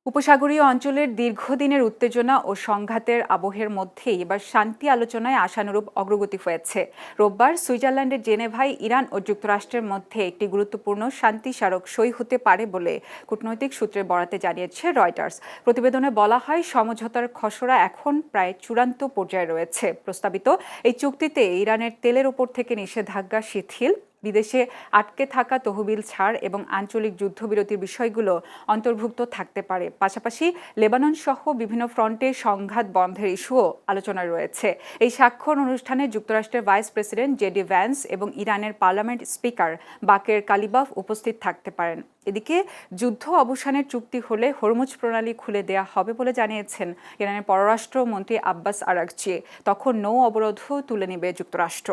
উপসাগরীয় অঞ্চলের দীর্ঘদিনের উত্তেজনা ও সংঘাতের আবহের মধ্যেই এবার শান্তি আলোচনায় আশানুরূপ অগ্রগতি হয়েছে। রোববার সুইজারল্যান্ডের জেনেভায় ইরান ও যুক্তরাষ্ট্রের মধ্যে একটি গুরুত্বপূর্ণ শান্তি স্মারক সই হতে পারে বলে কূটনৈতিক সূত্রের বরাতে জানিয়েছে রয়টার্স। প্রতিবেদনে বলা হয়, সমঝোতার খসড়া এখন প্রায় চূড়ান্ত পর্যায়ে রয়েছে। প্রস্তাবিত এই চুক্তিতে ইরানের তেলের ওপর থেকে নিষেধাজ্ঞা শিথিল, বিদেশে আটকে থাকা তহবিল ছাড় এবং আঞ্চলিক যুদ্ধবিরতির বিষয়গুলো অন্তর্ভুক্ত থাকতে পারে। পাশাপাশি লেবানন সহ বিভিন্ন ফ্রন্টে সংঘাত বন্ধের ইস্যুও আলোচনায় রয়েছে। এই স্বাক্ষর অনুষ্ঠানে যুক্তরাষ্ট্রের ভাইস প্রেসিডেন্ট জেডি ভ্যান্স এবং ইরানের পার্লামেন্ট স্পিকার বাকের কালিবাফ উপস্থিত থাকতে পারেন। এদিকে যুদ্ধ অবসানের চুক্তি হলে হরমুজ প্রণালী খুলে দেয়া হবে বলে জানিয়েছেন ইরানের পররাষ্ট্রমন্ত্রী আব্বাস আরাগচি। তখন নৌ অবরোধও তুলে নেবে যুক্তরাষ্ট্র।